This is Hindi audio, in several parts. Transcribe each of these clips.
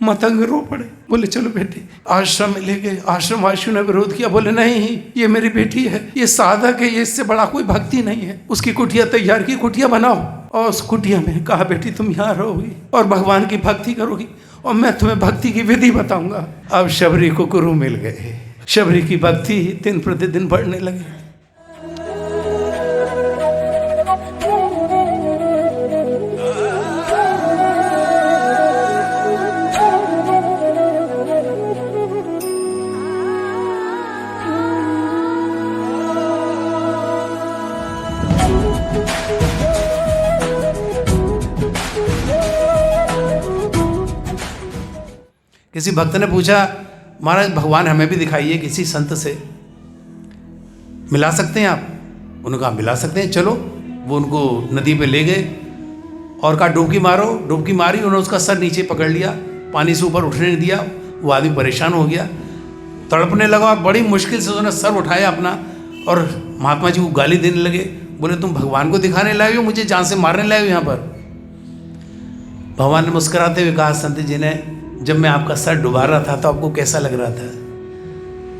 मतंग रो पड़े। बोले चलो बेटी आश्रम में ले गए। आश्रम वासियों ने विरोध किया, बोले नहीं ये मेरी बेटी है, ये साधक है, ये इससे बड़ा कोई भक्ति नहीं है। उसकी कुटिया तैयार की, कुटिया बनाओ और उस कुटिया में कहा बेटी तुम यहाँ रहोगी और भगवान की भक्ति करोगी और मैं तुम्हें भक्ति की विधि बताऊंगा। अब शबरी को गुरु मिल गए। शबरी की भक्ति दिन प्रतिदिन बढ़ने लगी। किसी भक्त ने पूछा महाराज भगवान हमें भी दिखाइए, किसी संत से मिला सकते हैं आप? उन्होंने कहा मिला सकते हैं, चलो। वो उनको नदी पे ले गए और कहा डुबकी मारो। डुबकी मारी, उन्होंने उसका सर नीचे पकड़ लिया, पानी से ऊपर उठने नहीं दिया। वो आदमी परेशान हो गया, तड़पने लगा और बड़ी मुश्किल से उसने सर उठाया अपना और महात्मा जी को गाली देने लगे। बोले तुम भगवान को दिखाने लाए हो, मुझे जान से मारने लाए हो यहाँ पर। भगवान ने मुस्कुराते हुए कहा संत जी ने जब मैं आपका सर डुबा रहा था तो आपको कैसा लग रहा था?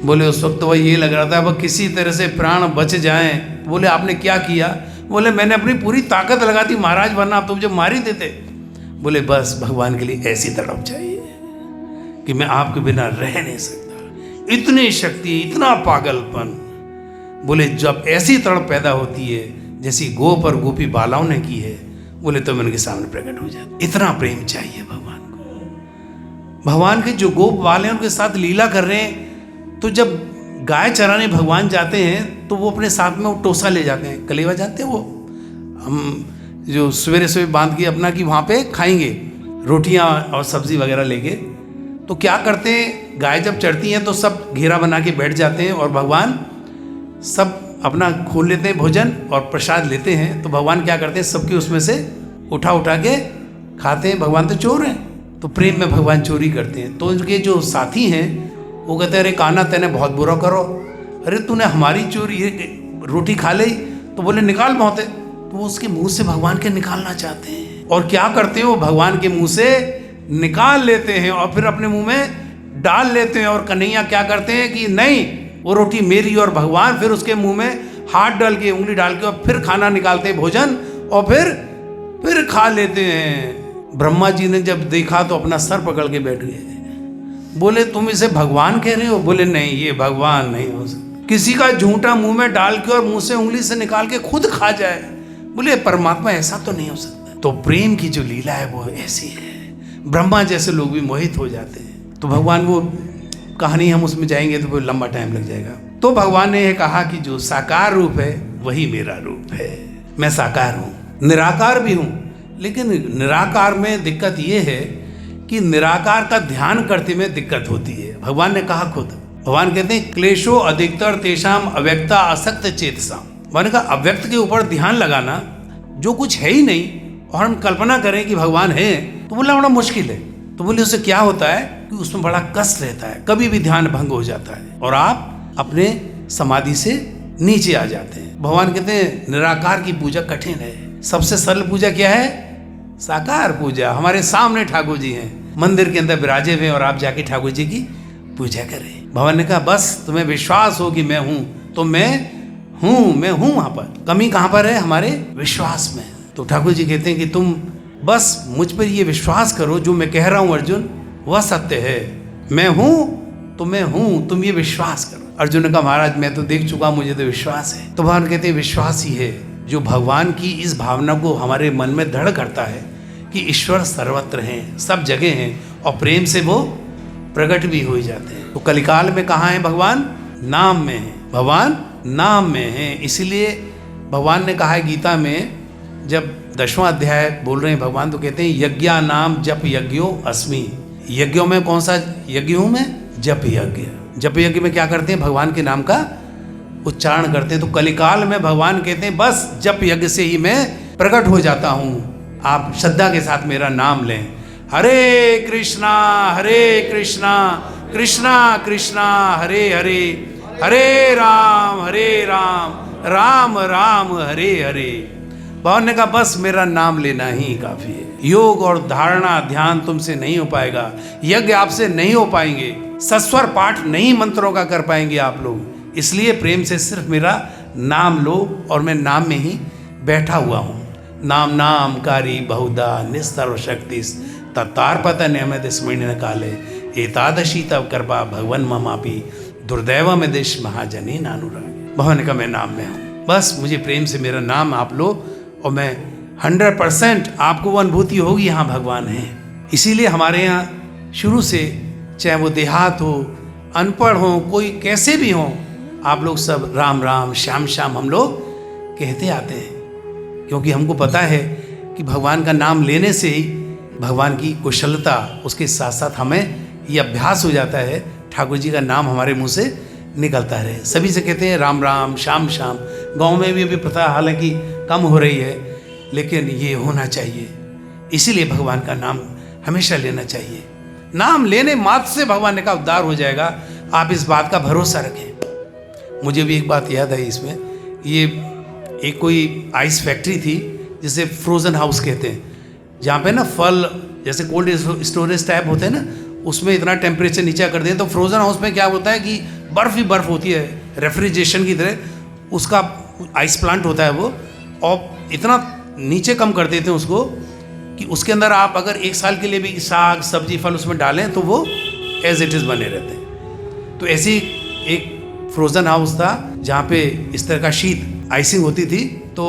बोले उस वक्त तो वह ये लग रहा था अब किसी तरह से प्राण बच जाएं। बोले आपने क्या किया? बोले मैंने अपनी पूरी ताकत लगा दी महाराज, वरना आप तो मुझे मार ही देते। बोले बस भगवान के लिए ऐसी तड़प चाहिए कि मैं आपके बिना रह नहीं सकता। इतनी शक्ति, इतना पागलपन। बोले जब ऐसी तड़प पैदा होती है जैसी गोप और गोपी बालाओं ने की है, बोले तो मैं उनके सामने प्रकट हो जाता। इतना प्रेम चाहिए भगवान को। भगवान के जो गोप बाल हैं उनके साथ लीला कर रहे हैं, तो जब गाय चराने भगवान जाते हैं तो वो अपने साथ में वो टोसा ले जाते हैं। कलेवा जानते हैं वो, हम जो सवेरे सवेरे बांध के अपना कि वहाँ पे खाएंगे रोटियाँ और सब्जी वगैरह लेके। तो क्या करते हैं, गाय जब चढ़ती हैं तो सब घेरा बना के बैठ जाते हैं और भगवान सब अपना खोल लेते हैं भोजन और प्रसाद लेते हैं। तो भगवान क्या करते हैं, सबके उसमें से उठा उठा के खाते हैं। भगवान तो चोर हैं, तो प्रेम में भगवान चोरी करते हैं। तो उनके जो साथी हैं वो कहते हैं अरे कान्हा तेने बहुत बुरा करो, अरे तूने हमारी चोरी रोटी खा ली। तो बोले निकाल मौते। तो वो उसके मुंह से भगवान के निकालना चाहते हैं और क्या करते हैं, वो भगवान के मुंह से निकाल लेते हैं और फिर अपने मुंह में डाल लेते हैं। और कन्हैया क्या करते हैं कि नहीं वो रोटी मेरी, और भगवान फिर उसके मुंह में हाथ डाल के उंगली डाल के और फिर खाना निकालते हैं भोजन और फिर खा लेते हैं। ब्रह्मा जी ने जब देखा तो अपना सर पकड़ के बैठ गए। बोले तुम इसे भगवान कह रहे हो? बोले नहीं ये भगवान नहीं हो सकता, किसी का झूठा मुंह में डाल के और मुंह से उंगली से निकाल के खुद खा जाए। बोले परमात्मा ऐसा तो नहीं हो सकता। तो प्रेम की जो लीला है वो ऐसी है, ब्रह्मा जैसे लोग भी मोहित हो जाते हैं। तो भगवान वो कहानी हम उसमें जाएंगे तो लंबा टाइम लग जाएगा। तो भगवान ने यह कहा कि जो साकार रूप है वही मेरा रूप है। मैं साकार हूँ, निराकार भी हूँ, लेकिन निराकार में दिक्कत ये है कि निराकार का ध्यान करते में दिक्कत होती है। भगवान ने कहा खुद, भगवान कहते हैं क्लेशो अधिकतर तेषाम अव्यक्ता असक्त चेतसाम। भगवान ने कहा अव्यक्त के ऊपर ध्यान लगाना, जो कुछ है ही नहीं और हम कल्पना करें कि भगवान है, तो बोला बड़ा मुश्किल है। तो बोले उससे क्या होता है कि उसमें बड़ा कष्ट रहता है, कभी भी ध्यान भंग हो जाता है और आप अपने समाधि से नीचे आ जाते हैं। भगवान कहते हैं निराकार की पूजा कठिन है, सबसे सरल पूजा क्या है? साकार पूजा। हमारे सामने ठाकुर जी हैं, मंदिर के अंदर विराजे हुए और आप जाके ठाकुर जी की पूजा करें। भगवान ने कहा बस तुम्हें विश्वास हो कि मैं हूं, तो मैं हूं वहां पर। कमी कहां पर है? हमारे विश्वास में। तो ठाकुर जी कहते हैं कि तुम बस मुझ पर ये विश्वास करो, जो मैं कह रहा हूं अर्जुन वह सत्य है। मैं हूं तो मैं हूं, तुम ये विश्वास करो। अर्जुन ने कहा महाराज मैं तो देख चुका, मुझे तो विश्वास है। तो भगवान कहते हैं विश्वास ही है जो भगवान की इस भावना को हमारे मन में दृढ़ करता है कि ईश्वर सर्वत्र हैं, सब जगह हैं और प्रेम से वो प्रकट भी हो जाते हैं। तो कलिकाल में कहाँ है भगवान? नाम में है। भगवान नाम में है। इसलिए भगवान ने कहा है गीता में, जब 10वां अध्याय बोल रहे हैं भगवान, तो कहते हैं यज्ञा नाम जप यज्ञो अस्मि। यज्ञों में कौन सा यज्ञ हूँ मैं? जप यज्ञ। जप यज्ञ में क्या करते हैं? भगवान के नाम का उच्चारण करते हैं। तो कलिकाल में भगवान कहते हैं बस जप यज्ञ से ही मैं प्रकट हो जाता हूँ, आप श्रद्धा के साथ मेरा नाम लें। हरे कृष्णा कृष्णा कृष्णा हरे हरे, हरे राम राम राम हरे हरे। भगवान ने कहा बस मेरा नाम लेना ही काफी है। योग और धारणा ध्यान तुमसे नहीं हो पाएगा, यज्ञ आपसे नहीं हो पाएंगे, सस्वर पाठ नहीं मंत्रों का कर पाएंगे आप लोग। इसलिए प्रेम से सिर्फ मेरा नाम लो और मैं नाम में ही बैठा हुआ हूँ। नाम नामकारी बहुधा निस्तर्व शक्ति तत्तारपत नियमित स्मरण काले एतादशी तब कृपा भगवन ममापि दुर्दैव में देश महाजनी नानुराग। भवन का मैं नाम में हूँ, बस मुझे प्रेम से मेरा नाम आप लो और मैं 100% आपको वो अनुभूति होगी यहाँ भगवान है। इसीलिए हमारे यहाँ शुरू से चाहे वो देहात हो, अनपढ़ हो, कोई कैसे भी हो, आप लोग सब राम राम श्याम श्याम हम लोग कहते आते हैं, क्योंकि हमको पता है कि भगवान का नाम लेने से ही भगवान की कुशलता, उसके साथ साथ हमें ये अभ्यास हो जाता है ठाकुर जी का नाम हमारे मुंह से निकलता रहे। सभी से कहते हैं राम राम श्याम श्याम। गांव में भी अभी प्रथा हालांकि कम हो रही है, लेकिन ये होना चाहिए। इसीलिए भगवान का नाम हमेशा लेना चाहिए। नाम लेने मात्र से भगवान ने कहा उद्धार हो जाएगा, आप इस बात का भरोसा रखें। मुझे भी एक बात याद आई इसमें, ये एक कोई आइस फैक्ट्री थी जिसे फ्रोज़न हाउस कहते हैं, जहाँ पे ना फल जैसे कोल्ड स्टोरेज टाइप होते हैं ना, उसमें इतना टेम्परेचर नीचा कर दें तो फ्रोज़न हाउस में क्या होता है कि बर्फ़ ही बर्फ़ होती है, रेफ्रिजरेशन की तरह उसका आइस प्लांट होता है वो, और इतना नीचे कम कर देते हैं उसको कि उसके अंदर आप अगर 1 साल के लिए भी साग सब्जी फल उसमें डालें तो वो एज इट इज़ बने रहते हैं। तो ऐसी एक फ्रोज़न हाउस था जहाँ पे इस तरह का शीत आइसिंग होती थी। तो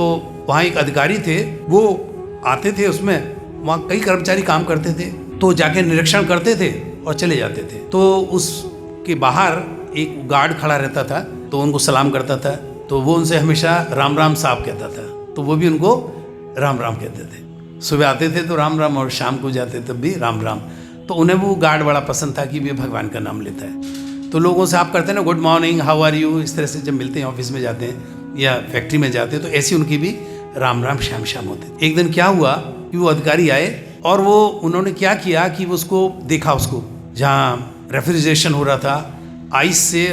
वहाँ एक अधिकारी थे, वो आते थे, उसमें वहाँ कई कर्मचारी काम करते थे, तो जाके निरीक्षण करते थे और चले जाते थे। तो उसके बाहर एक गार्ड खड़ा रहता था, तो उनको सलाम करता था, तो वो उनसे हमेशा राम राम साहब कहता था, तो वो भी उनको राम राम कहते थे। सुबह आते थे तो राम राम और शाम को जाते तब भी राम राम। तो उन्हें वो गार्ड बड़ा पसंद था कि वे भगवान का नाम लेता है। तो लोगों से आप करते हैं ना good morning how are you, इस तरह से जब मिलते हैं ऑफिस में जाते हैं या फैक्ट्री में जाते हैं, तो ऐसी उनकी भी राम राम श्याम श्याम होते। एक दिन क्या हुआ कि वो अधिकारी आए और वो उन्होंने क्या किया कि उसको देखा, उसको जहाँ रेफ्रिजरेशन हो रहा था, आइस से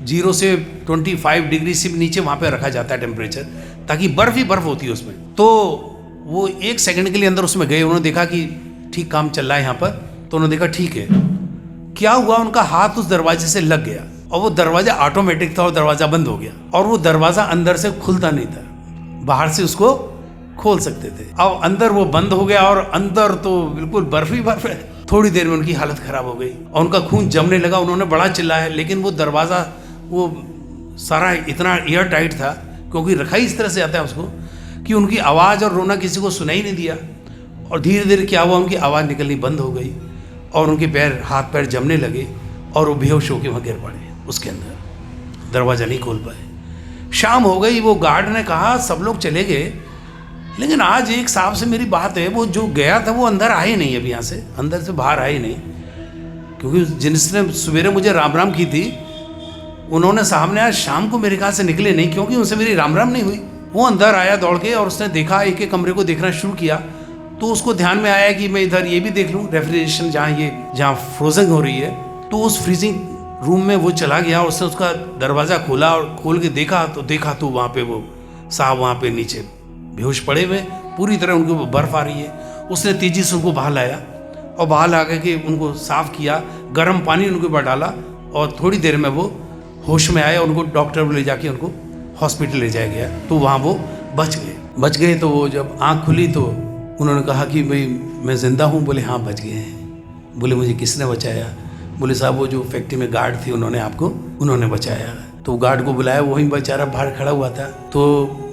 0 से 25 डिग्री से नीचे वहाँ पे रखा जाता है टेम्परेचर, ताकि बर्फ़ ही बर्फ़ होती है उसमें। तो वो 1 सेकंड के लिए अंदर उसमें गए, उन्होंने देखा कि ठीक काम चल रहा है यहाँ पर, तो उन्होंने देखा ठीक है। क्या हुआ, उनका हाथ उस दरवाजे से लग गया और वो दरवाजा ऑटोमेटिक था और दरवाज़ा बंद हो गया, और वो दरवाज़ा अंदर से खुलता नहीं था, बाहर से उसको खोल सकते थे। अब अंदर वो बंद हो गया और अंदर तो बिल्कुल बर्फ ही बर्फ है। थोड़ी देर में उनकी हालत खराब हो गई और उनका खून जमने लगा। उन्होंने बड़ा चिल्लाया, लेकिन वो दरवाज़ा वो सारा इतना एयर टाइट था, क्योंकि रखा ही इस तरह से आता है उसको, कि उनकी आवाज़ और रोना किसी को सुनाई नहीं दिया। और धीरे धीरे क्या हुआ, उनकी आवाज़ निकलनी बंद हो गई और उनके पैर हाथ पैर जमने लगे और वो बेहोश होकर वहाँ गिर पड़े उसके अंदर, दरवाज़ा नहीं खोल पाए। शाम हो गई, वो गार्ड ने कहा सब लोग चले गए, लेकिन आज एक साहब से मेरी बात है, वो जो गया था वो अंदर आए नहीं, अभी यहाँ से अंदर से बाहर आए नहीं, क्योंकि जिसने सवेरे मुझे राम राम की थी उन्होंने, साहब ने आज शाम को मेरे कहा से निकले नहीं, क्योंकि उनसे मेरी राम राम नहीं हुई। वो अंदर आया दौड़ के और उसने देखा, एक एक कमरे को देखना शुरू किया, तो उसको ध्यान में आया कि मैं इधर ये भी देख लूँ, रेफ्रिजरेशन जहाँ फ्रोजन हो रही है, तो उस फ्रीजिंग रूम में वो चला गया और उसने उसका दरवाज़ा खोला और खोल के देखा तो वहाँ पे वो साहब वहाँ पे नीचे बेहोश पड़े हुए, पूरी तरह उनको बर्फ़ आ रही है। उसने तेज़ी से उनको बाहर लाया और बाहर ला के उनको साफ़ किया, गर्म पानी उनके ऊपर डाला और थोड़ी देर में वो होश में आए और उनको डॉक्टर ले जाके उनको हॉस्पिटल ले जाया गया, तो वहाँ वो बच गए। तो वो जब आँख खुली तो उन्होंने कहा कि भाई मैं ज़िंदा हूँ। बोले हाँ बच गए हैं। बोले मुझे किसने बचाया? बोले साहब वो जो फैक्ट्री में गार्ड थे उन्होंने बचाया। तो गार्ड को बुलाया, वही बेचारा बाहर खड़ा हुआ था। तो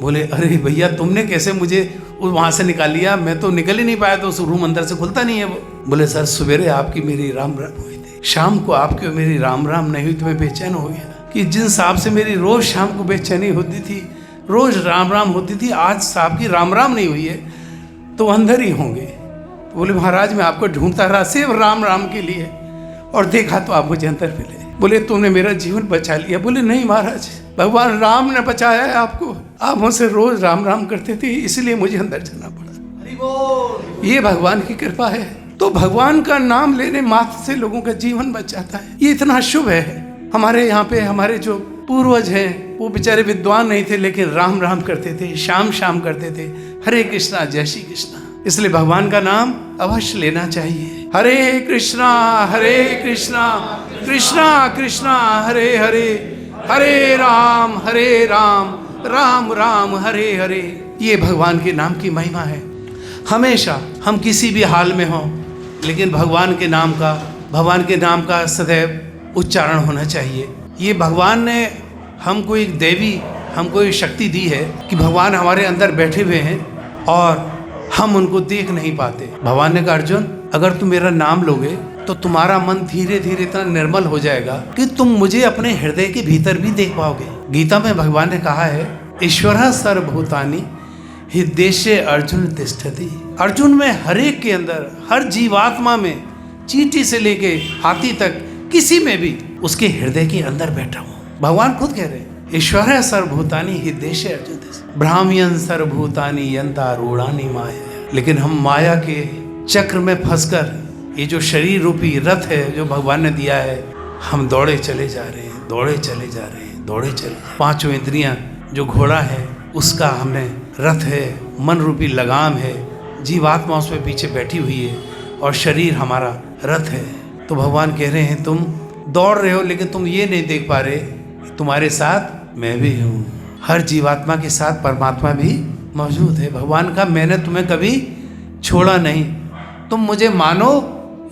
बोले अरे भैया तुमने कैसे मुझे वहाँ से निकाल लिया, मैं तो निकल ही नहीं पाया, तो उस रूम अंदर से खुलता नहीं है वो। बोले सर सवेरे आपकी मेरी राम राम हुई थी, शाम को आपकी मेरी राम राम नहीं हुई तो मैं बेचैन हो गया कि जिन साहब से मेरी रोज़ शाम को बेचैनी होती थी, रोज़ राम राम होती थी, आज साहब की राम राम नहीं हुई है तो अंदर ही होंगे। तो बोले महाराज मैं आपको ढूंढता रहा सिर्फ राम राम के लिए, और देखा तो आप मुझे अंदर मिले। बोले तुमने मेरा जीवन बचा लिया। बोले नहीं महाराज, भगवान राम ने बचाया है आपको, आप मुझसे रोज राम राम करते थे इसलिए मुझे अंदर जाना पड़ा। ये भगवान की कृपा है। तो भगवान का नाम लेने मात्र से लोगों का जीवन बच जाता है। ये इतना शुभ है। हमारे यहाँ पे हमारे जो पूर्वज हैं वो बेचारे विद्वान नहीं थे, लेकिन राम राम करते थे, शाम शाम करते थे, हरे कृष्णा जय श्री कृष्णा। इसलिए भगवान का नाम अवश्य लेना चाहिए। हरे कृष्णा कृष्णा कृष्णा हरे हरे, हरे राम राम राम हरे हरे। ये भगवान के नाम की महिमा है। हमेशा हम किसी भी हाल में हों, लेकिन भगवान के नाम का सदैव उच्चारण होना चाहिए। ये भगवान ने हमको एक देवी, हमको एक शक्ति दी है कि भगवान हमारे अंदर बैठे हुए हैं और हम उनको देख नहीं पाते। भगवान ने कहा, अर्जुन अगर तुम मेरा नाम लोगे तो तुम्हारा मन धीरे धीरे इतना निर्मल हो जाएगा कि तुम मुझे अपने हृदय के भीतर भी देख पाओगे। गीता में भगवान ने कहा है, ईश्वरः सर्वभूतानि हृदये अर्जुन तिष्ठति। अर्जुन में हर एक के अंदर, हर जीवात्मा में, चींटी से लेके हाथी तक, किसी में भी उसके हृदय के अंदर बैठा हूँ। भगवान खुद कह रहे हैं, ईश्वरः सर्वभूतानि हृदये अर्जुन तिष्ठति ब्राह्म्यन् सर्वभूतानि यन्तारूढ़ानि माया। लेकिन हम माया के चक्र में फंसकर, ये जो शरीर रूपी रथ है जो भगवान ने दिया है, हम दौड़े चले जा रहे हैं, दौड़े चले जा रहे हैं, दौड़े चले। पांचों इंद्रियां जो घोड़ा है उसका हमने रथ है, मन रूपी लगाम है, जीवात्मा उस पर पीछे बैठी हुई है और शरीर हमारा रथ है। तो भगवान कह रहे हैं, तुम दौड़ रहे हो लेकिन तुम ये नहीं देख पा रहे, तुम्हारे साथ मैं भी हूँ। हर जीवात्मा के साथ परमात्मा भी मौजूद है। भगवान का, मैंने तुम्हें कभी छोड़ा नहीं। तुम मुझे मानो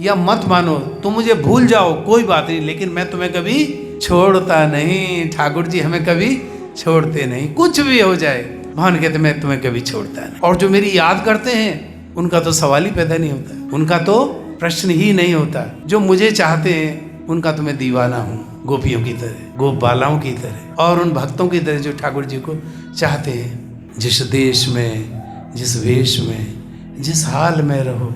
या मत मानो, तुम मुझे भूल जाओ, कोई बात नहीं, लेकिन मैं तुम्हें कभी छोड़ता नहीं। ठाकुर जी हमें कभी छोड़ते नहीं, कुछ भी हो जाए। भगवान कहते मैं तुम्हें कभी छोड़ता नहीं। और जो मेरी याद करते हैं उनका तो सवाल ही पैदा नहीं होता, उनका तो प्रश्न ही नहीं होता। जो मुझे चाहते हैं उनका तो मैं दीवाना हूँ, गोपियों की तरह, गोप बालाओं की तरह, और उन भक्तों की तरह जो ठाकुर जी को चाहते हैं। जिस देश में, जिस वेश में, जिस हाल में रहो,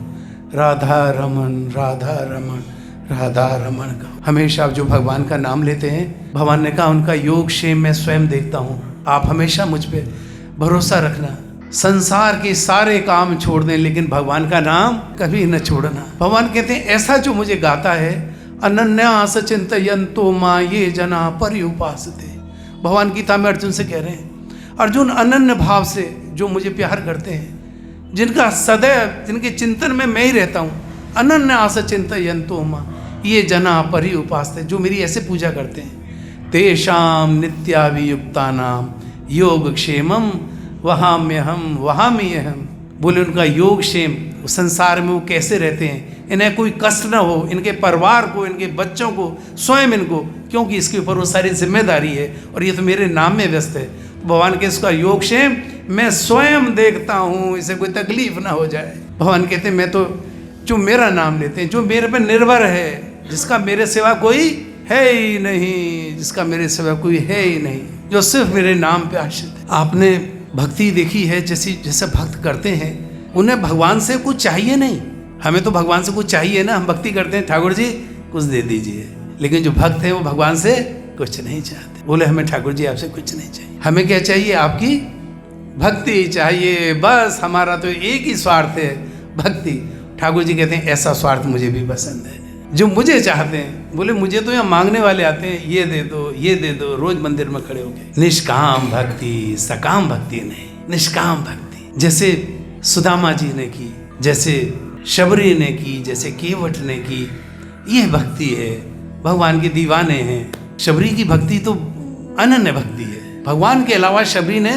राधा रमन राधा रमन राधा रमन का। हमेशा जो भगवान का नाम लेते हैं, भगवान ने कहा उनका योग क्षेम मैं स्वयं देखता हूँ। आप हमेशा मुझ पे भरोसा रखना। संसार के सारे काम छोड़ दें लेकिन भगवान का नाम कभी न छोड़ना। भगवान कहते हैं, ऐसा जो मुझे गाता है, अनन्यास चिंतयन्तो मां ये जना पर्युपासते। भगवान गीता में अर्जुन से कह रहे हैं, अर्जुन अनन्य भाव से जो मुझे प्यार करते हैं, जिनका सदैव, जिनके चिंतन में मैं ही रहता हूँ, अनन्यास चिंतयन्तो मां ये जना पर्युपासते, जो मेरी ऐसे पूजा करते हैं, तेषाम नित्याभियुक्तानाम योगक्षेमम वहाम्यहम। बोले उनका योग क्षेम, संसार में वो कैसे रहते हैं, इन्हें कोई कष्ट ना हो, इनके परिवार को, इनके बच्चों को, स्वयं इनको, क्योंकि इसके ऊपर वो सारी जिम्मेदारी है और ये तो मेरे नाम में व्यस्त है। भगवान के इसका योग क्षेम मैं स्वयं देखता हूँ, इसे कोई तकलीफ ना हो जाए। भगवान कहते हैं, मैं तो जो मेरा नाम लेते हैं, जो मेरे पर निर्भर है, जिसका मेरे सिवा कोई है ही नहीं, जिसका मेरे सिवा कोई है ही नहीं, जो सिर्फ मेरे नाम पे आश्रित है। आपने भक्ति देखी है, जैसे भक्त करते हैं, उन्हें भगवान से कुछ चाहिए नहीं। हमें तो भगवान से कुछ चाहिए ना, हम भक्ति करते हैं, ठाकुर जी कुछ दे दीजिए। लेकिन जो भक्त हैं वो भगवान से कुछ नहीं चाहते। बोले हमें ठाकुर जी आपसे कुछ नहीं चाहिए, हमें क्या चाहिए, आपकी भक्ति चाहिए, बस। हमारा तो एक ही स्वार्थ है, भक्ति। ठाकुर जी कहते हैं, ऐसा स्वार्थ मुझे भी पसंद है, जो मुझे चाहते हैं। बोले मुझे तो यहाँ मांगने वाले आते हैं, ये दे दो, ये दे दो, रोज मंदिर में खड़े होके। निष्काम भक्ति, सकाम भक्ति नहीं, निष्काम भक्ति। जैसे सुदामा जी ने की, जैसे शबरी ने की, जैसे केवट ने की, ये भक्ति है। भगवान के दीवाने हैं। शबरी की भक्ति तो अनन्य भक्ति है। भगवान के अलावा शबरी ने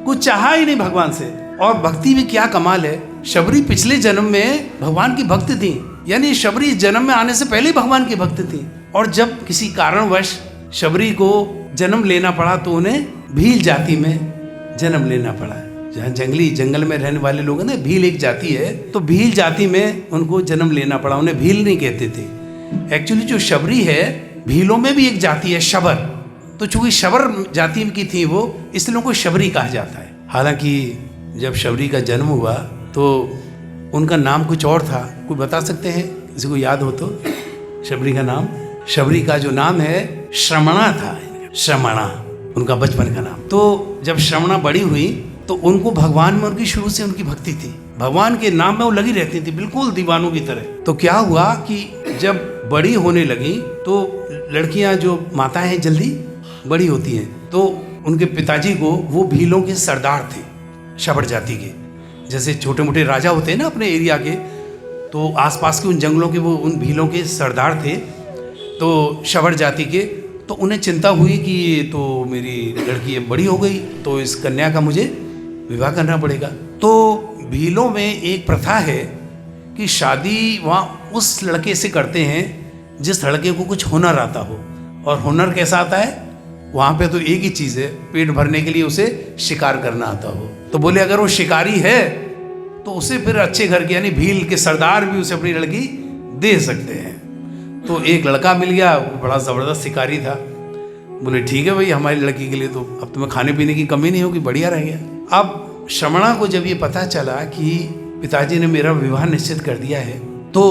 कुछ चाहा ही नहीं भगवान से। और भक्ति भी क्या कमाल है, शबरी पिछले जन्म में भगवान की भक्त थी, यानी शबरी जन्म में आने से पहले भगवान की भक्त थी। और जब किसी कारणवश शबरी को जन्म लेना पड़ा तो उन्हें भील जाति में जन्म लेना पड़ा। जहाँ जंगल में रहने वाले लोग हैं ना, भील एक जाति है, तो भील जाति में उनको जन्म लेना पड़ा। उन्हें भील नहीं कहते थे। एक्चुअली जो शबरी है, भीलों में भी एक जाति है शबर, तो चूंकि शबर जाति की थी वो, इसलिए उनको शबरी कहा जाता है। हालांकि जब शबरी का जन्म हुआ तो उनका नाम कुछ और था। कोई बता सकते हैं, किसी को याद हो तो? शबरी का नाम, शबरी का जो नाम है श्रमणा था। श्रमणा उनका बचपन का नाम। तो जब श्रमणा बड़ी हुई तो उनको भगवान में उनकी शुरू से उनकी भक्ति थी, भगवान के नाम में वो लगी रहती थी, बिल्कुल दीवानों की तरह। तो क्या हुआ कि जब बड़ी होने लगी तो लड़कियां जो माताएं हैं जल्दी बड़ी होती हैं, तो उनके पिताजी को, वो भीलों के सरदार थे शबर जाति के, जैसे छोटे मोटे राजा होते हैं ना अपने एरिया के, तो आसपास के उन जंगलों के वो उन भीलों के सरदार थे, तो शबर जाति के। तो उन्हें चिंता हुई कि ये तो मेरी लड़की अब बड़ी हो गई, तो इस कन्या का मुझे विवाह करना पड़ेगा। तो भीलों में एक प्रथा है कि शादी वहाँ उस लड़के से करते हैं जिस लड़के को कुछ हुनर आता हो। और हुनर कैसा आता है वहाँ पे? तो एक ही चीज़ है, पेट भरने के लिए उसे शिकार करना आता हो। तो बोले अगर वो शिकारी है तो उसे फिर अच्छे घर के यानी भील के सरदार भी उसे अपनी लड़की दे सकते हैं। तो एक लड़का मिल गया, वो बड़ा ज़बरदस्त शिकारी था। बोले ठीक है भाई, हमारी लड़की के लिए तो अब तुम्हें खाने पीने की कमी नहीं होगी, बढ़िया रह गया। अब श्रमणा को जब ये पता चला कि पिताजी ने मेरा विवाह निश्चित कर दिया है, तो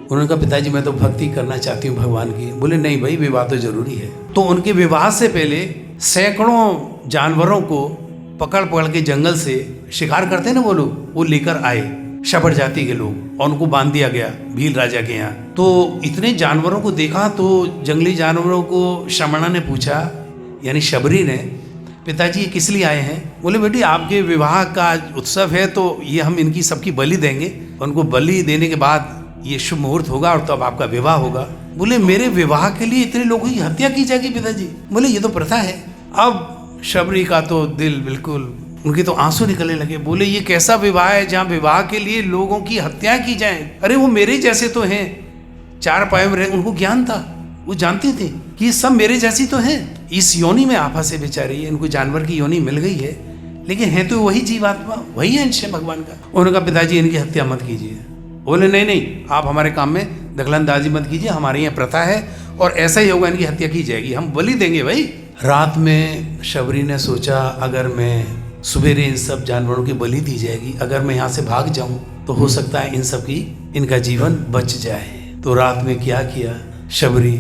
उन्होंने कहा पिताजी मैं तो भक्ति करना चाहती हूँ भगवान की। बोले नहीं भाई, विवाह तो जरूरी है। तो उनके विवाह से पहले सैकड़ों जानवरों को पकड़ पकड़ के जंगल से शिकार करते हैं ना वो लोग, वो लेकर आए शबर जाति के लोग, और उनको बांध दिया गया भील राजा के यहाँ। तो इतने जानवरों को देखा तो जंगली जानवरों को श्रमणा ने पूछा, यानी शबरी ने, पिताजी ये किस लिए आए हैं? बोले बेटी आपके विवाह का उत्सव है, तो ये हम इनकी सबकी बलि देंगे, उनको बलि देने के बाद ये शुभ मुहूर्त होगा और तब आपका विवाह होगा। बोले मेरे विवाह के लिए इतने लोगों की हत्या की जाएगी पिताजी? बोले ये तो प्रथा है। अब शबरी का तो दिल बिल्कुल, उनके तो आंसू निकलने लगे। बोले ये कैसा विवाह है जहाँ विवाह के लिए लोगों की हत्या की जाए? अरे वो मेरे जैसे तो हैं, चार पाए में रहे, उनको ज्ञान था, वो जानते थे कि ये सब मेरे जैसी तो हैं। इस योनि में आपस से बेचारी, इनको जानवर की योनि मिल गई है, लेकिन है तो वही जीवात्मा, वही अंश है भगवान का। उन्होंने कहा पिताजी इनकी हत्या मत कीजिए। बोले नहीं नहीं, आप हमारे काम में दखलंदाजी मत कीजिए, हमारे यहाँ प्रथा है और ऐसा ही होगा, इनकी हत्या की जाएगी, हम बलि देंगे भाई। रात में शबरी ने सोचा अगर मैं सवेरे इन सब जानवरों की बलि दी जाएगी, अगर मैं यहाँ से भाग जाऊं तो हो सकता है इन सब की, इनका जीवन बच जाए। तो रात में क्या किया, शबरी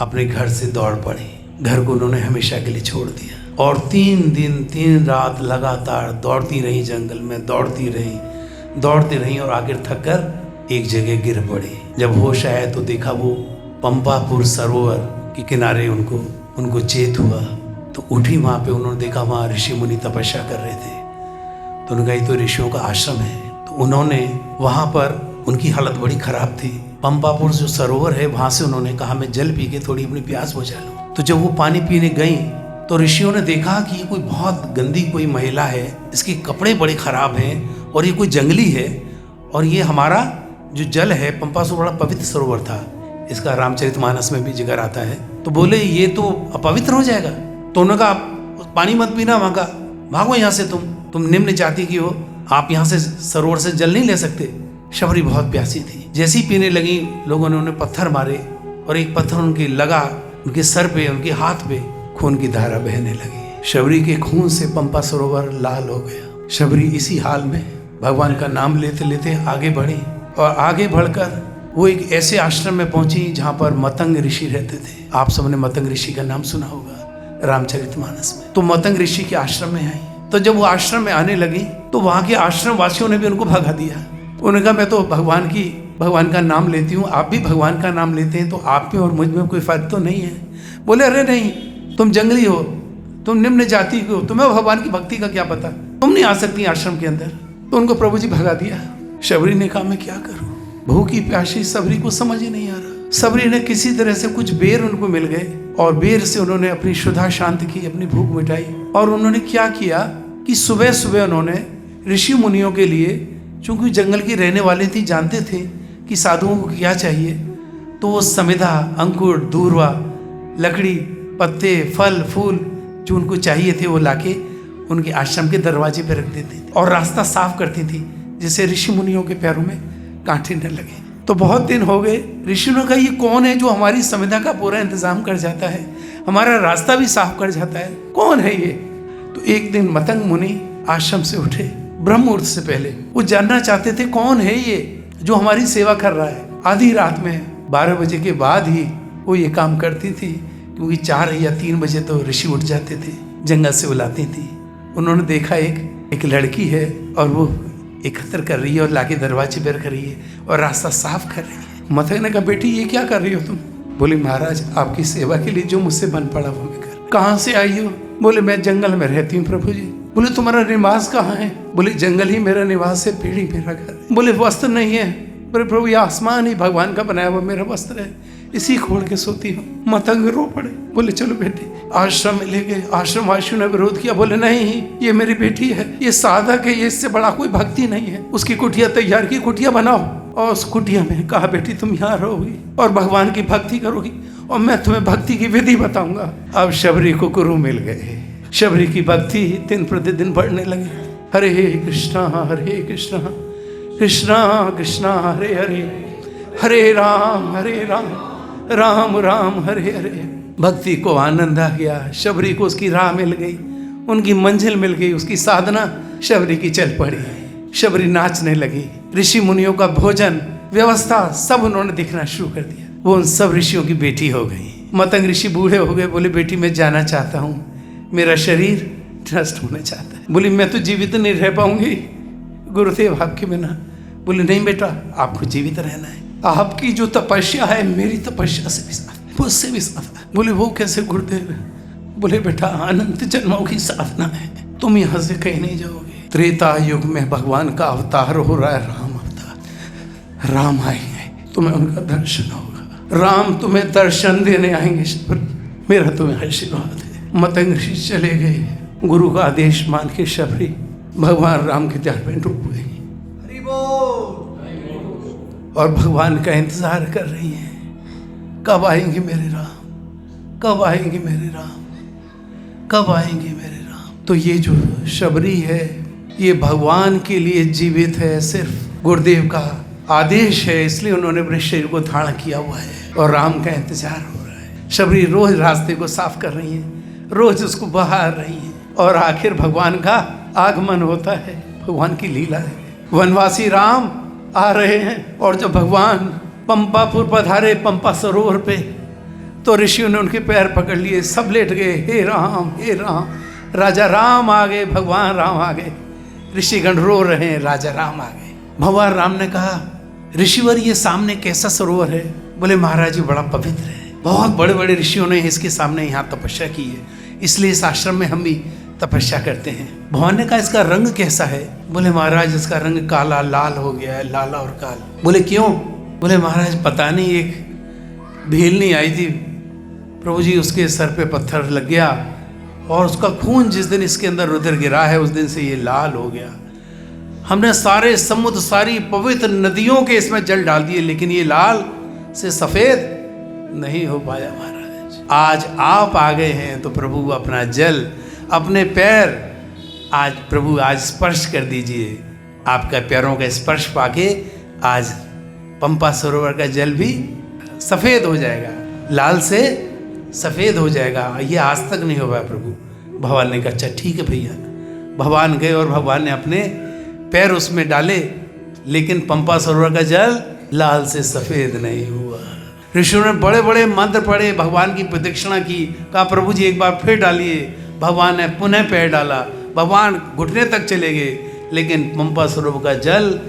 अपने घर से दौड़ पड़ी, घर को उन्होंने हमेशा के लिए छोड़ दिया और 3 दिन 3 रात लगातार दौड़ती रही, जंगल में दौड़ती रही और आखिर थक कर एक जगह गिर पड़ी। जब होश आया तो देखा वो पंपापुर सरोवर के किनारे उनको चेत हुआ। तो उठी वहाँ पे, उन्होंने देखा वहाँ ऋषि मुनि तपस्या कर रहे थे। तो उन्होंने कहा तो ऋषियों का आश्रम है। तो उन्होंने वहाँ पर, उनकी हालत बड़ी खराब थी, पंपापुर जो सरोवर है वहाँ से उन्होंने कहा मैं जल पी के थोड़ी अपनी प्यास बुझा लूँ। तो जब वो पानी पीने गई तो ऋषियों ने देखा कि ये कोई बहुत गंदी कोई महिला है, इसके कपड़े बड़े खराब हैं और ये कोई जंगली है, और ये हमारा जो जल है पंपासुर बड़ा पवित्र सरोवर था, इसका रामचरितमानस में भी जिक्र आता है। तो बोले ये तो अपवित्र हो जाएगा। तो उन्होंने कहा पानी मत पीना वहाँ का, भागो यहाँ से, तुम निम्न जाति की हो, आप यहाँ से सरोवर से जल नहीं ले सकते। शबरी बहुत प्यासी थी, जैसी पीने लगी लोगों ने उन्हें पत्थर मारे और एक पत्थर उनके लगा, उनके सर पे, उनके हाथ पे खून की धारा बहने लगी। शबरी के खून से पंपा सरोवर लाल हो गया। शबरी इसी हाल में भगवान का नाम लेते लेते आगे बढ़ी और आगे बढ़कर वो एक ऐसे आश्रम में पहुंची जहाँ पर मतंग ऋषि रहते थे। आप सबने मतंग ऋषि का नाम सुना होगा रामचरितमानस में। तो मतंग ऋषि के आश्रम में आई। तो जब वो आश्रम में आने लगी तो वहाँ के आश्रम वासियों ने भी उनको भगा दिया। उन्होंने कहा मैं तो भगवान का नाम लेती हूँ, आप भी भगवान का नाम लेते हैं, तो आप में और मुझ में कोई फर्क तो नहीं है। बोले अरे नहीं, तुम जंगली हो, तुम निम्न जाति को, तुम्हें भगवान की भक्ति का क्या पता, तुम नहीं आ सकती आश्रम के अंदर। तो उनको प्रभु जी भगा दिया। शबरी ने कहा मैं क्या करूँ, भूखी प्यासी सबरी को समझ ही नहीं आ रहा। सबरी ने किसी तरह से कुछ बेर उनको मिल गए और बेर से उन्होंने अपनी क्षुधा शांत की, अपनी भूख मिटाई। और उन्होंने क्या किया कि सुबह सुबह उन्होंने ऋषि मुनियों के लिए, चूंकि जंगल की रहने वाले थी, जानते थे कि साधुओं को क्या चाहिए, तो वो समिधा, अंकुर, दूर्वा, लकड़ी, पत्ते, फल, फूल जो उनको चाहिए थे वो लाके उनके आश्रम के दरवाजे पर रख देती थी और रास्ता साफ करती थी, जिससे ऋषि मुनियों के पैरों में कांटे न लगे। तो बहुत दिन हो गए, ऋषि ने कहा ये कौन है जो हमारी समिधा का पूरा इंतजाम कर जाता है, हमारा रास्ता भी साफ कर जाता है, कौन है ये? तो एक दिन मतंग मुनि आश्रम से उठे ब्रह्म मुहूर्त से पहले। वो जानना चाहते थे कौन है ये जो हमारी सेवा कर रहा है। आधी रात में 12 बजे के बाद ही वो ये काम करती थी, क्योंकि 4 या 3 बजे तो ऋषि उठ जाते थे, जंगल से बुलाती थी। उन्होंने देखा एक लड़की है और वो एकत्र कर रही है और लाके दरवाजे पर रख रही है और रास्ता साफ कर रही है। मतंग ने कहा बेटी ये क्या कर रही हो तुम? बोले महाराज आपकी सेवा के लिए जो मुझसे बन पड़ा वो मैं कर। कहाँ से आई हो? बोले मैं जंगल में रहती हूँ प्रभु जी। बोले तुम्हारा निवास कहाँ है? बोले जंगल ही मेरा निवास है, पेड़ ही मेरा घर है। बोले वस्त्र नहीं है? बोले प्रभु ये आसमान ही भगवान का बनाया हुआ मेरा वस्त्र है, इसी खोल के सोती हूँ। मतंग रो पड़े। बोले चलो बेटी, आश्रम में ले गए। आश्रम वासियों ने विरोध किया, बोले नहीं ये मेरी बेटी है, ये साधक है, ये इससे बड़ा कोई भक्ति नहीं है। उसकी कुटिया तैयार की, कुटिया बनाओ और उस कुटिया में कहा बेटी तुम यहाँ रहोगी और भगवान की भक्ति करोगी और मैं तुम्हें भक्ति की विधि बताऊंगा। अब शबरी को गुरु मिल गए। शबरी की भक्ति दिन प्रतिदिन बढ़ने लगी। हरे कृष्णा कृष्णा कृष्णा हरे हरे, हरे राम राम राम हरे हरे। भक्ति को आनंद आ गया। शबरी को उसकी राह मिल गई, उनकी मंजिल मिल गई, उसकी साधना शबरी की चल पड़ी। शबरी नाचने लगी। ऋषि मुनियों का भोजन व्यवस्था सब उन्होंने दिखना शुरू कर दिया। वो उन सब ऋषियों की बेटी हो गई। मतंग ऋषि बूढ़े हो गए। बोले बेटी मैं जाना चाहता हूँ, मेरा शरीर नष्ट होना चाहता है। बोली मैं तो जीवित नहीं रह पाऊंगी गुरुदेव आपके बिना। बोले नहीं बेटा आपको जीवित रहना है, आपकी जो तपस्या है मेरी तपस्या से भी साथ, मुझसे भी साथ। बोले वो कैसे गुरुदेव? बोले बेटा अनंत जन्मों की साधना है, तुम यहाँ से कहीं नहीं जाओगे। त्रेता युग में भगवान का अवतार हो रहा है, राम अवतार। राम आएंगे, तुम्हें उनका दर्शन होगा। राम तुम्हें दर्शन देने आएंगे। मेरा तुम्हें आशीर्वाद है। मतंग ऋषि चले गए। गुरु का आदेश मान के शबरी भगवान राम के ध्यान में डूब गई और भगवान का इंतजार कर रही हैं। कब आएंगे मेरे राम, कब आएंगे मेरे राम, कब आएंगे मेरे राम। तो ये जो शबरी है ये भगवान के लिए जीवित है, सिर्फ गुरुदेव का आदेश है, इसलिए उन्होंने अपने शरीर को धारण किया हुआ है और राम का इंतजार हो रहा है। शबरी रोज रास्ते को साफ कर रही है, रोज उसको बहार रही है और आखिर भगवान का आगमन होता है। भगवान की लीला है। वनवासी राम आ रहे हैं और जब भगवान पंपापुर पधारे, पंपा सरोवर पे, तो ऋषियों ने उनके पैर पकड़ लिए, सब लेट गए। हे राम हे राम, राजा राम आ गए, भगवान राम आ गए। ऋषिगण रो रहे हैं, राजा राम आ गए। भगवान राम ने कहा ऋषिवर ये सामने कैसा सरोवर है? बोले महाराज जी बड़ा पवित्र है, बहुत बड़े बड़े ऋषियों ने इसके सामने यहाँ तपस्या की है, इसलिए इस आश्रम में हम भी तपस्या करते हैं। भगवान ने कहा इसका रंग कैसा है? बोले महाराज इसका रंग काला लाल हो गया है, लाला और काल। बोले क्यों? बोले महाराज पता नहीं, एक भेलनी आई थी प्रभु जी, उसके सर पे पत्थर लग गया और उसका खून जिस दिन इसके अंदर रुधिर गिरा है उस दिन से ये लाल हो गया। हमने सारे समुद्र, सारी पवित्र नदियों के इसमें जल डाल दिए, लेकिन ये लाल से सफेद नहीं हो पाया महाराज। आज आप आ गए हैं तो प्रभु अपना जल, अपने पैर आज प्रभु आज स्पर्श कर दीजिए। आपका पैरों का स्पर्श पाके आज पंपा सरोवर का जल भी सफ़ेद हो जाएगा, लाल से सफ़ेद हो जाएगा। ये आज तक नहीं हो पाया प्रभु। भगवान ने कहा अच्छा ठीक है भैया। भगवान गए और भगवान ने अपने पैर उसमें डाले, लेकिन पंपा सरोवर का जल लाल से सफ़ेद नहीं हुआ। ऋषियों ने बड़े बड़े मंत्र पढ़े, भगवान की प्रदक्षिणा की, कहा प्रभु जी एक बार फिर डालिए। भगवान ने पुनः पैर डाला, भगवान घुटने तक चले गए, लेकिन पंपा सरोवर का जल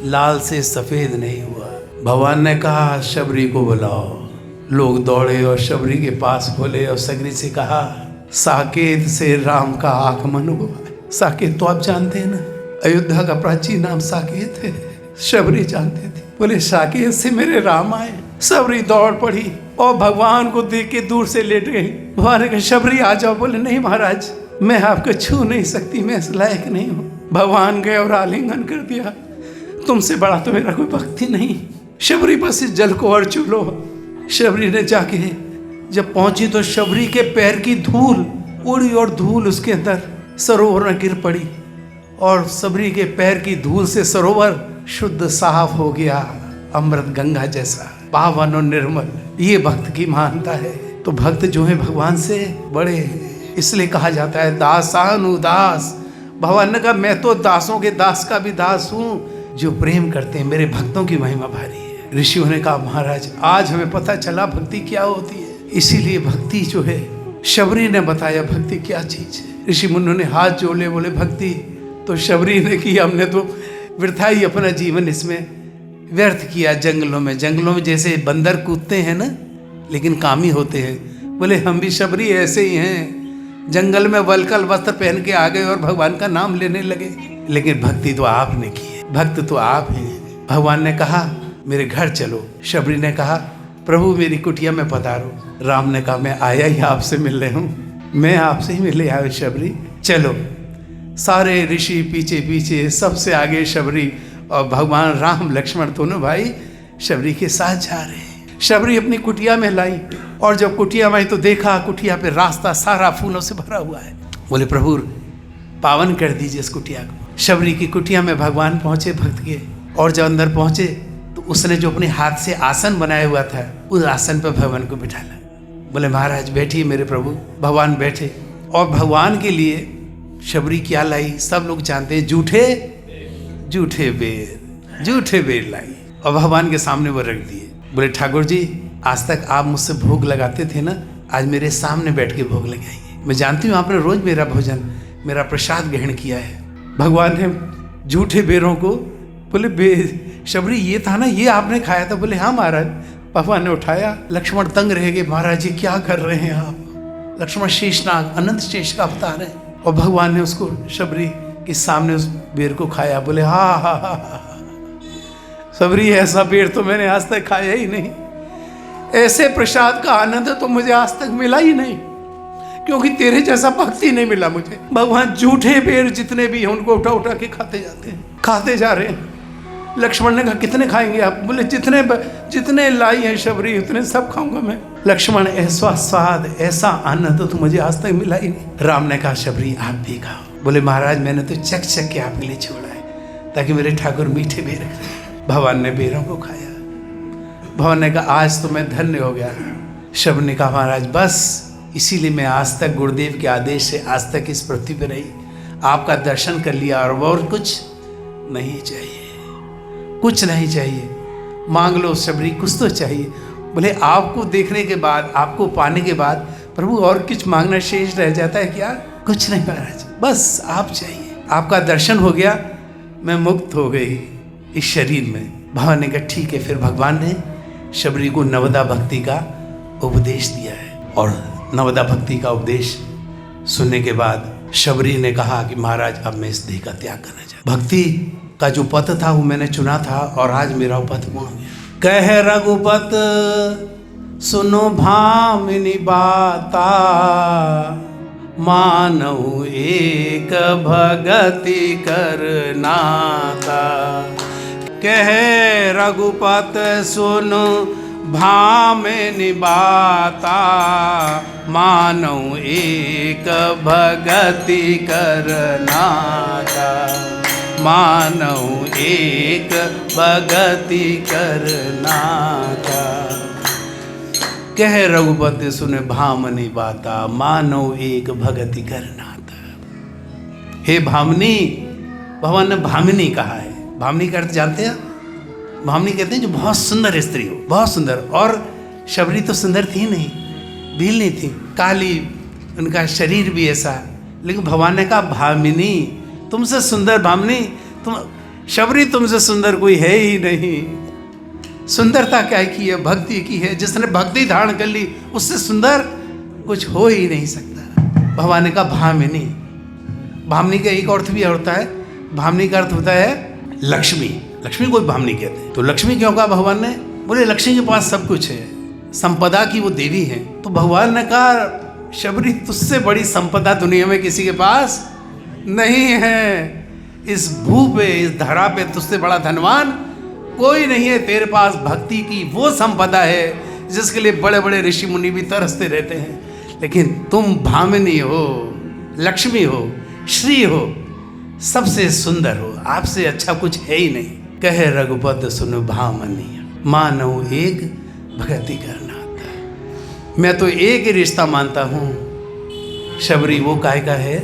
लाल से सफ़ेद नहीं हुआ। भगवान ने कहा शबरी को बुलाओ। लोग दौड़े और शबरी के पास बोले और सगरी से कहा साकेत से राम का आगमन हुआ। साकेत तो आप जानते हैं ना, अयोध्या का प्राचीन नाम साकेत है। शबरी जानते थे। बोले साकेत से मेरे राम आए। शबरी दौड़ पड़ी और भगवान को देख के दूर से लेट गई। भगवान ने कहा शबरी आ जाओ। बोले नहीं महाराज मैं आपको छू नहीं सकती, मैं इस लायक नहीं हूँ। भगवान गए और आलिंगन कर दिया। तुमसे बड़ा तो मेरा कोई भक्ति नहीं। शबरी बस इस जल को और छू लो। शबरी ने जाके जब पहुंची तो शबरी के पैर की धूल उड़ी और धूल उसके अंदर सरोवर में गिर पड़ी और शबरी के पैर की धूल से सरोवर शुद्ध साफ हो गया, अमृत गंगा जैसा पावन और निर्मल। ये भक्त की महानता है। तो भक्त जो है भगवान से बड़े, इसलिए कहा जाता है दासानुदास। भगवान ने कहा मैं तो दासों के दास का भी दास हूँ, जो प्रेम करते हैं। मेरे भक्तों की महिमा भारी है। ऋषियों ने कहा महाराज आज हमें पता चला भक्ति क्या होती है। इसीलिए भक्ति जो है शबरी ने बताया भक्ति क्या चीज है। ऋषि मुनियों ने हाथ जोड़े, बोले भक्ति। तो शबरी ने की हमने तो वृथा ही अपना जीवन इसमें व्यर्थ किया। जंगलों में जैसे बंदर कूदते हैं ना, लेकिन कामी होते हैं। बोले हम भी शबरी ऐसे ही हैं, जंगल में वलकल वस्त्र पहन के आ गए और भगवान का नाम लेने लगे। लेकिन भक्ति तो आपने की है, भक्त तो आप हैं। भगवान ने कहा मेरे घर चलो। शबरी ने कहा प्रभु मेरी कुटिया में पधारो। राम ने कहा मैं आया ही आपसे मिलने हूँ, मैं आपसे ही मिलने आया शबरी, चलो। सारे ऋषि पीछे पीछे, सबसे आगे शबरी, और भगवान राम लक्ष्मण दोनों भाई शबरी के साथ जा रहे हैं। शबरी अपनी कुटिया में लाई, और जब कुटिया में आई तो देखा कुटिया पे रास्ता सारा फूलों से भरा हुआ है। बोले प्रभु पावन कर दीजिए इस कुटिया को। शबरी की कुटिया में भगवान पहुंचे भक्त के, और जब अंदर पहुंचे तो उसने जो अपने हाथ से आसन बनाया हुआ था उस आसन पर भगवान को बिठाला। बोले महाराज बैठिए मेरे प्रभु। भगवान बैठे, और भगवान के लिए शबरी क्या लाई सब लोग जानते हैं, जूठे बेर लाई, और भगवान के सामने वो रख दिए। बोले ठाकुर जी आज तक आप मुझसे भोग लगाते थे ना, आज मेरे सामने बैठ के भोग लगाइए। मैं जानती हूँ आपने रोज मेरा भोजन, मेरा प्रसाद ग्रहण किया है। भगवान ने जूठे बेरों को, बोले शबरी ये था ना, ये आपने खाया था? बोले हाँ महाराज। भगवान ने उठाया। लक्ष्मण तंग रह गए, महाराज जी क्या कर रहे हैं आप? लक्ष्मण शेषनाग अनंत शेष का अवतार है, और भगवान ने उसको शबरी के सामने उस बेर को खाया। बोले हा शबरी ऐसा बेर तो मैंने आज तक खाया ही नहीं, ऐसे प्रसाद का आनंद तो मुझे आज तक मिला ही नहीं, क्योंकि तेरे जैसा भक्ति नहीं मिला मुझे। भगवान जूठे बेर जितने भी हैं उनको उठा उठा के खाते जाते हैं, खाते जा रहे हैं। लक्ष्मण ने कहा कितने खाएंगे आप? बोले जितने लाई हैं शबरी उतने सब खाऊंगा मैं। लक्ष्मण ऐसा स्वाद, ऐसा आनंद तो मुझे आज तक मिला ही नहीं। राम ने कहा शबरी आप भी खाओ। बोले महाराज मैंने तो चक के आपके लिए छोड़ा है ताकि मेरे ठाकुर मीठे बेर खाएं। भगवान ने बेरों को खाया। भगवान ने कहा आज तो मैं धन्य हो गया। शबरी ने कहा महाराज बस इसीलिए मैं आज तक गुरुदेव के आदेश से आज तक इस पृथ्वी पर रही, आपका दर्शन कर लिया, और कुछ नहीं चाहिए, कुछ नहीं चाहिए। मांग लो शबरी, कुछ तो चाहिए। बोले आपको देखने के बाद, आपको पाने के बाद प्रभु और कुछ मांगना शेष रह जाता है क्या? कुछ नहीं महाराज, बस आप चाहिए। आपका दर्शन हो गया, मैं मुक्त हो गई इस शरीर में। भगवान ने कहा ठीक है। फिर भगवान ने शबरी को नवदा भक्ति का उपदेश दिया है, और नवदा भक्ति का उपदेश सुनने के बाद शबरी ने कहा कि महाराज अब मैं इस देह का त्याग करना चाहता हूं। भक्ति का जो पथ था वो मैंने चुना था, और आज मेरा पथ पूर्ण हो गया। कह रघुपत सुनो भामिनी बाता, मानऊ एक भगति करनाता। कह रघुपत सुनो भामिनी बाता, मानऊ एक भगति करनाता। मानऊ एक भगति करनाता। कह रघुपति सुने भामनी बाता, मानव एक भगति करनाता। हे भामनी, भगवान ने भामिनी कहा है। भामिनी का अर्थ जानते हैं? भामिनी कहते हैं जो बहुत सुंदर स्त्री हो, बहुत सुंदर। और शबरी तो सुंदर थी नहीं, भील नहीं थी, काली, उनका शरीर भी ऐसा। लेकिन भगवान ने कहा भामिनी, तुमसे सुंदर भामिनी, तुम शबरी तुमसे सुंदर कोई है ही नहीं। सुंदरता क्या की है? भक्ति की है। जिसने भक्ति धारण कर ली उससे सुंदर कुछ हो ही नहीं सकता। भगवान ने कहा भामिनी। भामिनी का एक अर्थ भी होता है, भामिनी का अर्थ होता है लक्ष्मी। लक्ष्मी को भामिनी कहते हैं। तो लक्ष्मी क्यों कहा भगवान ने? बोले लक्ष्मी के पास सब कुछ है, संपदा की वो देवी है। तो भगवान ने कहा शबरी तुझसे बड़ी संपदा दुनिया में किसी के पास नहीं है। इस भू पे, इस धरा पे तुझसे बड़ा धनवान कोई नहीं है। तेरे पास भक्ति की वो संपदा है जिसके लिए बड़े बड़े ऋषि मुनि भी तरसते रहते हैं। लेकिन तुम भामिनी हो, लक्ष्मी हो, श्री हो, सबसे सुंदर हो, आपसे अच्छा कुछ है ही नहीं। कहे रघुपत सुनो भामनी, मानव एक भक्ति करना आता। मैं तो एक ही रिश्ता मानता हूँ शबरी, वो काय का है?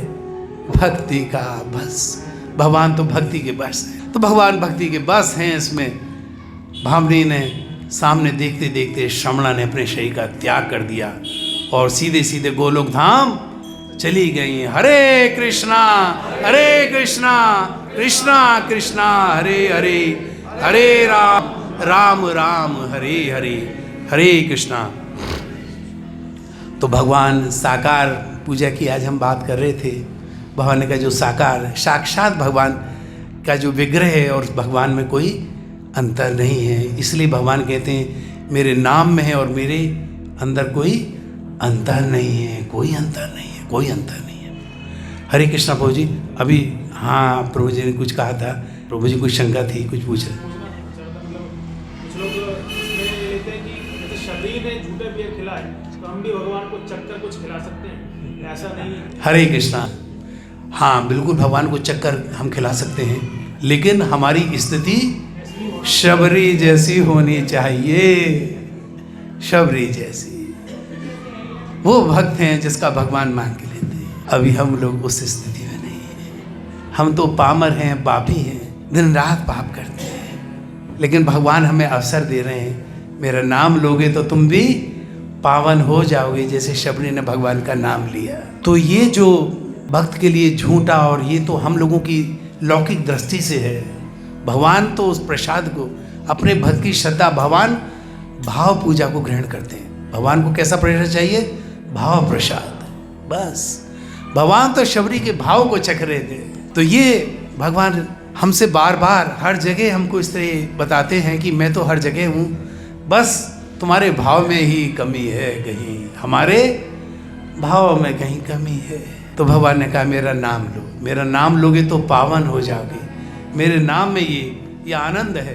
भक्ति का। बस भगवान तो भक्ति के बस है। तो भगवान भक्ति के बस हैं। इसमें भामनी ने सामने देखते देखते श्रमणा ने अपने शरीर का त्याग कर दिया और सीधे सीधे गोलोक धाम चली गई। हरे कृष्णा कृष्णा कृष्णा हरे हरे, हरे राम राम राम हरे हरे, हरे कृष्णा। तो भगवान साकार पूजा की आज हम बात कर रहे थे। भगवान का जो साकार साक्षात भगवान का जो विग्रह है और भगवान में कोई अंतर नहीं है। इसलिए भगवान कहते हैं मेरे नाम में है और मेरे अंदर कोई अंतर नहीं है, कोई अंतर नहीं है, कोई अंतर नहीं है। हरे कृष्णा प्रभु जी। अभी हाँ प्रभु जी ने कुछ कहा था, प्रभु जी कुछ शंका थी, कुछ पूछ रहे। कुछ लोग इसमें लेते हैं कि जैसे शबरी ने झूठे बियर खिलाए तो हम भी भगवान को चक्कर कुछ खिला सकते हैं, ऐसा नहीं है। हरे कृष्णा। हाँ बिल्कुल भगवान को चक्कर हम खिला सकते हैं, लेकिन हमारी स्थिति शबरी जैसी होनी चाहिए, शबरी जैसी। वो भक्त हैं जिसका भगवान मान के लेते हैं। अभी हम लोग उस स्थिति में नहीं हैं। हम तो पामर हैं, पापी हैं, दिन रात पाप करते हैं, लेकिन भगवान हमें अवसर दे रहे हैं, मेरा नाम लोगे तो तुम भी पावन हो जाओगे, जैसे शबरी ने भगवान का नाम लिया। तो ये जो भक्त के लिए झूठा, और ये तो हम लोगों की लौकिक दृष्टि से है। भगवान तो उस प्रसाद को, अपने भक्त की श्रद्धा, भगवान भाव पूजा को ग्रहण करते हैं। भगवान को कैसा प्रसाद चाहिए? भाव प्रसाद। बस भगवान तो शबरी के भाव को चख रहे थे। तो ये भगवान हमसे बार बार हर जगह हमको इस तरह बताते हैं कि मैं तो हर जगह हूँ, बस तुम्हारे भाव में ही कमी है, कहीं हमारे भाव में कहीं कमी है। तो भगवान ने कहा मेरा नाम लो, मेरा नाम लोगे तो पावन हो जाओगे। मेरे नाम में ये आनंद है।